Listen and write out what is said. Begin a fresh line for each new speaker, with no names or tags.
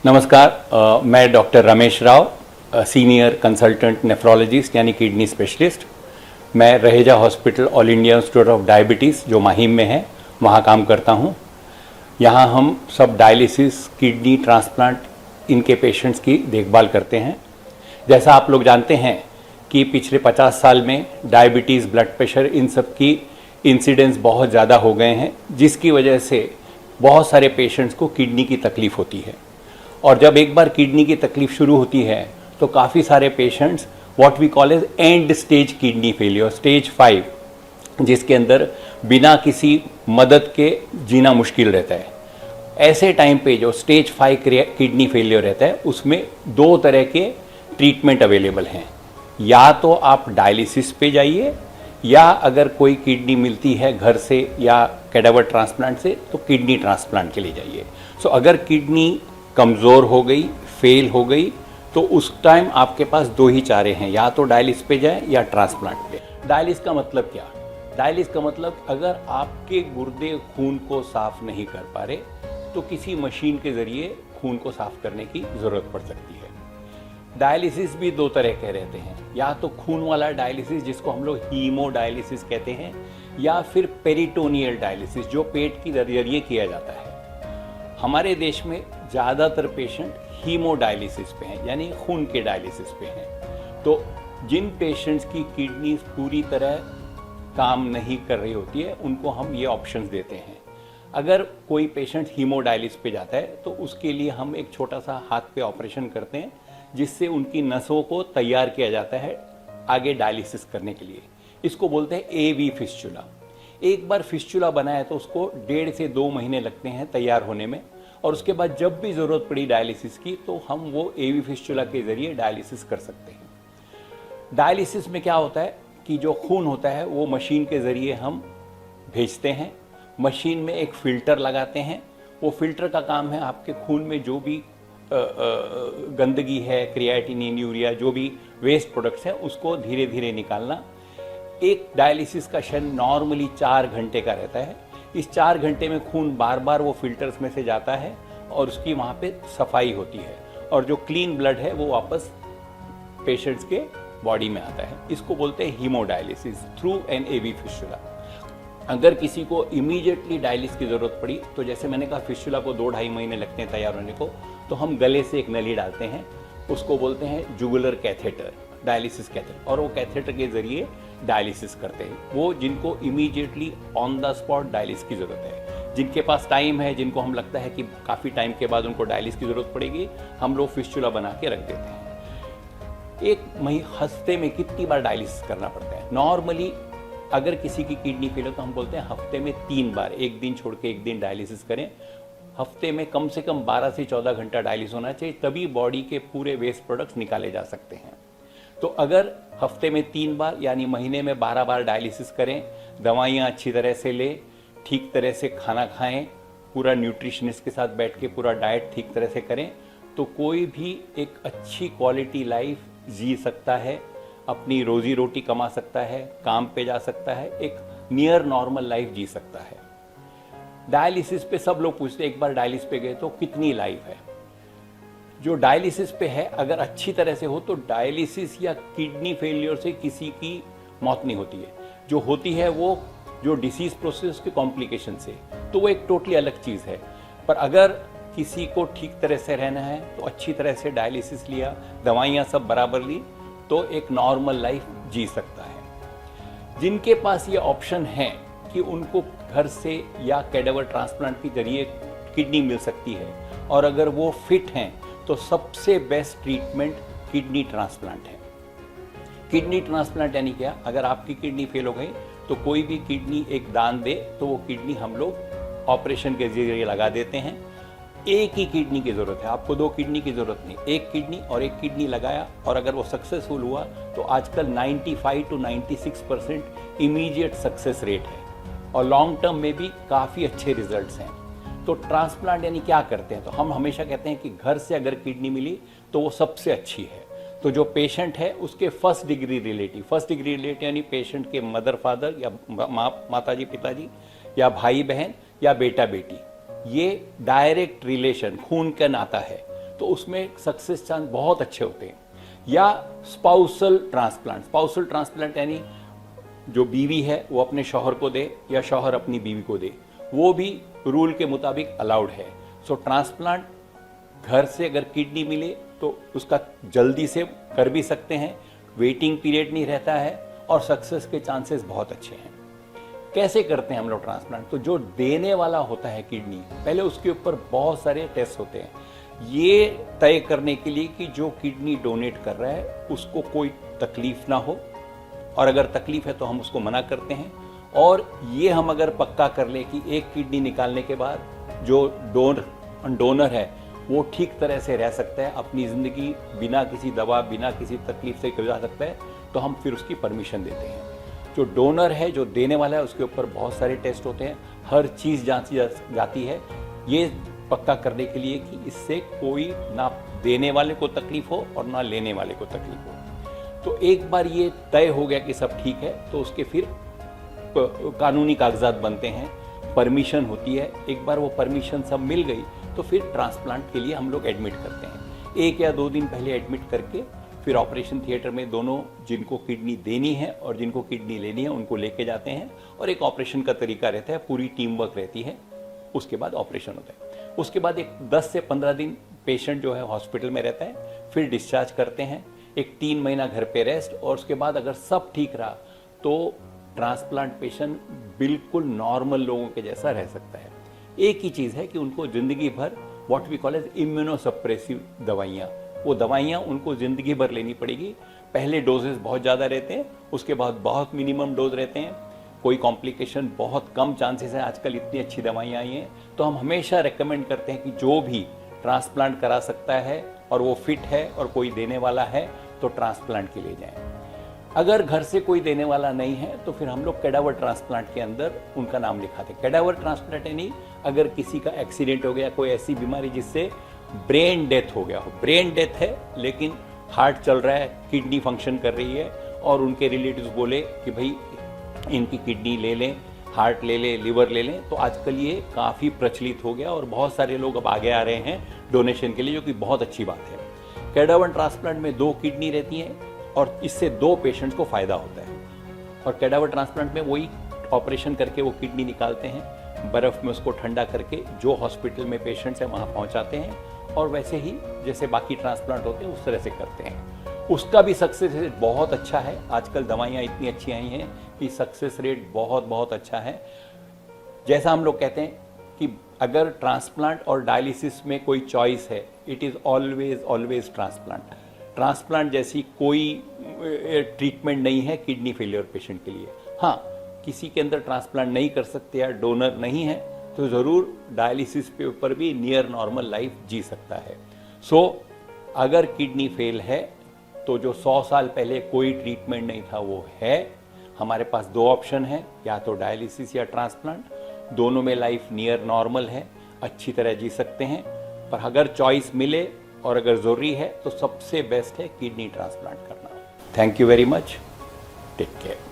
नमस्कार, मैं doctor Ramesh Rao, senior consultant nephrologist यानी किडनी स्पेशलिस्ट। मैं Raheja hospital all India institute of diabetes जो माहिम में है वहाँ काम करता हूँ। यहाँ हम सब डायलिसिस, किडनी ट्रांसप्लांट इनके पेशेंट्स की देखभाल करते हैं। जैसा आप लोग जानते हैं कि पिछले 50 साल में डायबिटीज़, ब्लड प्रेशर, इन सब की इंसिडेंस बहुत ज़्यादा हो गए हैं, जिसकी वजह से बहुत सारे पेशेंट्स को किडनी की तकलीफ़ होती है। और जब एक बार किडनी की तकलीफ़ शुरू होती है तो काफ़ी सारे patients what we call as end stage kidney failure, stage 5, जिसके अंदर बिना किसी मदद के जीना मुश्किल रहता है। ऐसे टाइम पे जो स्टेज 5 किडनी फेलियर रहता है उसमें दो तरह के ट्रीटमेंट अवेलेबल हैं। या तो आप डायलिसिस पे जाइए, या अगर कोई किडनी मिलती है घर से या कैडावर ट्रांसप्लांट से तो किडनी ट्रांसप्लांट के लिए जाइए। सो अगर किडनी कमज़ोर हो गई, फेल हो गई, तो उस टाइम आपके पास दो ही चारे हैं, या तो डायलिसिस पे जाएं या ट्रांसप्लांट पे। डायलिसिस का मतलब क्या? डायलिसिस का मतलब अगर आपके गुर्दे खून को साफ नहीं कर पा रहे तो किसी मशीन के ज़रिए खून को साफ करने की ज़रूरत पड़ सकती है। डायलिसिस भी दो तरह के रहते हैं, या तो खून वाला डायलिसिस जिसको हम लोग हीमोडायलिसिस कहते हैं, या फिर पेरिटोनियल डायलिसिस जो पेट की जरिए किया जाता है। हमारे देश में ज़्यादातर पेशेंट हीमोडायलिसिस पे हैं, यानी खून के डायलिसिस पे हैं। तो जिन पेशेंट्स की किडनी पूरी तरह काम नहीं कर रही होती है उनको हम ये ऑप्शंस देते हैं। अगर कोई पेशेंट हीमोडायलिसिस पे जाता है तो उसके लिए हम एक छोटा सा हाथ पे ऑपरेशन करते हैं, जिससे उनकी नसों को तैयार किया जाता है आगे डायलिसिस करने के लिए। इसको बोलते हैं एवी फिस्चुला। एक बार फिस्चुला बना है तो उसको 1.5 से 2 महीने लगते हैं तैयार होने में, और उसके बाद जब भी ज़रूरत पड़ी डायलिसिस की तो हम वो एवी फिस्चुला के ज़रिए डायलिसिस कर सकते हैं। डायलिसिस में क्या होता है कि जो खून होता है वो मशीन के ज़रिए हम भेजते हैं। मशीन में एक फ़िल्टर लगाते हैं। वो फ़िल्टर का काम है आपके खून में जो भी गंदगी है, क्रिएटिनिन, यूरिया, जो भी वेस्ट प्रोडक्ट्स हैं उसको धीरे धीरे निकालना। एक डायलिसिस का सेशन नॉर्मली 4 घंटे का रहता है। इस 4 घंटे में खून बार बार वो फिल्टर्स में से जाता है और उसकी वहाँ पे सफाई होती है, और जो क्लीन ब्लड है वो वापस पेशेंट्स के बॉडी में आता है। इसको बोलते हैं haemodialysis through an AV fistula. अगर किसी को इमीडिएटली डायलिसिस की ज़रूरत पड़ी तो जैसे मैंने कहा फिस्चुला को 2-2.5 महीने लगते हैं तैयार होने को, तो हम गले से एक नली डालते हैं, उसको बोलते हैं जुगुलर कैथेटर, डायलिसिस कैथेटर, और वो कैथेटर के ज़रिए डायलिसिस करते हैं वो जिनको immediately on the spot dialysis की ज़रूरत है। जिनके पास टाइम है, जिनको हम लगता है कि काफ़ी टाइम के बाद उनको डायलिसिस की ज़रूरत पड़ेगी, हम लोग फिस्चुला बना के रख देते हैं। एक हफ्ते में कितनी बार डायलिसिस करना पड़ता है? नॉर्मली अगर किसी की किडनी फेल हो तो हम बोलते हैं हफ्ते में 3 बार, एक दिन छोड़ के एक दिन डायलिसिस करें। हफ्ते में कम से कम 12 से 14 घंटा डायलिसिस होना चाहिए, तभी बॉडी के पूरे वेस्ट प्रोडक्ट्स निकाले जा सकते हैं। तो अगर हफ्ते में 3 बार यानी महीने में 12 बार डायलिसिस करें, दवाइयाँ अच्छी तरह से लें, ठीक तरह से खाना खाएं, पूरा न्यूट्रिशनिस्ट के साथ बैठ के पूरा डाइट ठीक तरह से करें, तो कोई भी एक अच्छी क्वालिटी लाइफ जी सकता है, अपनी रोजी रोटी कमा सकता है, काम पे जा सकता है, एक नियर नॉर्मल लाइफ जी सकता है। डायलिसिस पे सब लोग पूछते हैं एक बार डायलिसिस पे गए तो कितनी लाइफ है? जो डायलिसिस पे है अगर अच्छी तरह से हो तो डायलिसिस या किडनी फेलियर से किसी की मौत नहीं होती है। जो होती है वो जो डिसीज प्रोसेस के कॉम्प्लिकेशन से, तो वो एक टोटली अलग चीज़ है। पर अगर किसी को ठीक तरह से रहना है तो अच्छी तरह से डायलिसिस लिया, दवाइयाँ सब बराबर ली, तो एक नॉर्मल लाइफ जी सकता है। जिनके पास ये ऑप्शन है कि उनको घर से या कैडावर ट्रांसप्लांट के जरिए किडनी मिल सकती है, और अगर वो फिट हैं तो सबसे बेस्ट ट्रीटमेंट किडनी ट्रांसप्लांट है। किडनी ट्रांसप्लांट यानी क्या? अगर आपकी किडनी फेल हो गई तो कोई भी किडनी एक दान दे तो वो किडनी हम लोग ऑपरेशन के जरिए लगा देते हैं। एक ही किडनी की ज़रूरत है, आपको 2 किडनी की ज़रूरत नहीं। एक किडनी और एक किडनी लगाया, और अगर वो सक्सेसफुल हुआ तो आजकल 95 to 96% इमीडिएट सक्सेस रेट है, और लॉन्ग टर्म में भी काफ़ी अच्छे रिजल्ट्स हैं। तो ट्रांसप्लांट यानी क्या करते हैं? तो हम हमेशा कहते हैं कि घर से अगर किडनी मिली तो वो सबसे अच्छी है। तो जो पेशेंट है उसके फर्स्ट डिग्री रिलेटिव यानी पेशेंट के मदर फादर या माता जी पिताजी या भाई बहन या बेटा बेटी, ये डायरेक्ट रिलेशन खून का नाता है। तो उसमें सक्सेस चांस बहुत अच्छे होते हैं। या स्पाउसल ट्रांसप्लांट यानी जो बीवी है वो अपने शौहर को दे या शौहर अपनी बीवी को दे, वो भी रूल के मुताबिक अलाउड है। सो ट्रांसप्लांट घर से अगर किडनी मिले तो उसका जल्दी से कर भी सकते हैं, वेटिंग पीरियड नहीं रहता है और सक्सेस के चांसेस बहुत अच्छे हैं। कैसे करते हैं हम लोग ट्रांसप्लांट? तो जो देने वाला होता है किडनी, पहले उसके ऊपर बहुत सारे टेस्ट होते हैं ये तय करने के लिए कि जो किडनी डोनेट कर रहा है उसको कोई तकलीफ ना हो, और अगर तकलीफ है तो हम उसको मना करते हैं। और ये हम अगर पक्का कर ले कि एक किडनी निकालने के बाद जो डोनर है वो ठीक तरह से रह सकता है, अपनी ज़िंदगी बिना किसी दवा बिना किसी तकलीफ से गुजार सकता है, तो हम फिर उसकी परमिशन देते हैं। जो डोनर है, जो देने वाला है, उसके ऊपर बहुत सारे टेस्ट होते हैं, हर चीज़ जांची जाती है ये पक्का करने के लिए कि इससे कोई ना देने वाले को तकलीफ हो और ना लेने वाले को तकलीफ हो। तो एक बार ये तय हो गया कि सब ठीक है तो उसके फिर कानूनी कागजात बनते हैं, परमिशन होती है। एक बार वो परमिशन सब मिल गई तो फिर ट्रांसप्लांट के लिए हम लोग एडमिट करते हैं। 1 या 2 दिन पहले एडमिट करके फिर ऑपरेशन थिएटर में दोनों जिनको किडनी देनी है और जिनको किडनी लेनी है उनको लेके जाते हैं और एक ऑपरेशन का तरीका रहता है, पूरी टीम वर्क रहती है। उसके बाद ऑपरेशन होता है। उसके बाद एक 10 से 15 दिन पेशेंट जो है हॉस्पिटल में रहता है, फिर डिस्चार्ज करते हैं, एक 3 महीना घर पे रेस्ट, और उसके बाद अगर सब ठीक रहा तो ट्रांसप्लांट पेशेंट बिल्कुल नॉर्मल लोगों के जैसा रह सकता है। एक ही चीज़ है कि उनको ज़िंदगी भर what we call as immunosuppressive दवाइयाँ, वो दवाइयाँ उनको ज़िंदगी भर लेनी पड़ेगी। पहले डोजेस बहुत ज़्यादा रहते हैं, उसके बाद बहुत मिनिमम डोज रहते हैं, कोई कॉम्प्लिकेशन बहुत कम चांसेस है। आजकल इतनी अच्छी दवाइयाँ आई हैं, तो हम हमेशा रेकमेंड करते हैं कि जो भी ट्रांसप्लांट करा सकता है और वो फिट है और कोई देने वाला है तो ट्रांसप्लांट के लिए जाएं। अगर घर से कोई देने वाला नहीं है तो फिर हम लोग कैडावर ट्रांसप्लांट के अंदर उनका नाम लिखाते हैं। कैडावर ट्रांसप्लांट यानी अगर किसी का एक्सीडेंट हो गया, कोई ऐसी बीमारी जिससे ब्रेन डेथ हो गया हो, ब्रेन डेथ है लेकिन हार्ट चल रहा है, किडनी फंक्शन कर रही है, और उनके रिलेटिव्स बोले कि भाई इनकी किडनी ले लें, हार्ट ले लें, लिवर ले लें, तो आजकल ये काफ़ी प्रचलित हो गया और बहुत सारे लोग अब आगे आ रहे हैं डोनेशन के लिए, जो कि बहुत अच्छी बात है। कैडावर ट्रांसप्लांट में 2 किडनी रहती हैं और इससे 2 पेशेंट्स को फ़ायदा होता है। और कैडावर ट्रांसप्लांट में वही ऑपरेशन करके वो किडनी निकालते हैं, बर्फ़ में उसको ठंडा करके जो हॉस्पिटल में पेशेंट्स हैं वहाँ पहुँचाते हैं, और वैसे ही जैसे बाकी ट्रांसप्लांट होते हैं उस तरह से करते हैं। उसका भी सक्सेस रेट बहुत अच्छा है। आजकल दवाइयाँ इतनी अच्छी आई हैं कि सक्सेस रेट बहुत अच्छा है। जैसा हम लोग कहते हैं कि अगर ट्रांसप्लांट और डायलिसिस में कोई चॉइस है, it is always transplant. Transplant जैसी कोई ट्रीटमेंट नहीं है किडनी फेलियर पेशेंट के लिए। हाँ, किसी के अंदर ट्रांसप्लांट नहीं कर सकते या डोनर नहीं है तो ज़रूर डायलिसिस पे ऊपर भी नियर नॉर्मल लाइफ जी सकता है। सो अगर किडनी फेल है तो जो 100 साल पहले कोई ट्रीटमेंट नहीं था वो है। हमारे पास 2 ऑप्शन है, या तो डायलिसिस या ट्रांसप्लांट। दोनों में लाइफ नियर नॉर्मल है, अच्छी तरह जी सकते हैं। पर अगर चॉइस मिले और अगर ज़रूरी है तो सबसे बेस्ट है किडनी ट्रांसप्लांट करना। Thank you very much, take care.